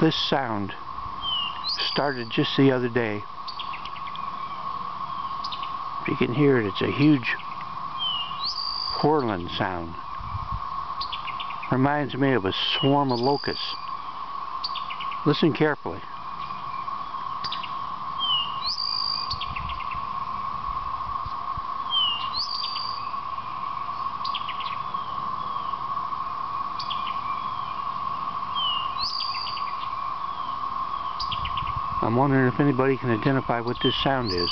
This sound started just the other day. If you can hear it, it's a huge whirling sound. Reminds me of a swarm of locusts. Listen carefully. I'm wondering if anybody can identify what this sound is.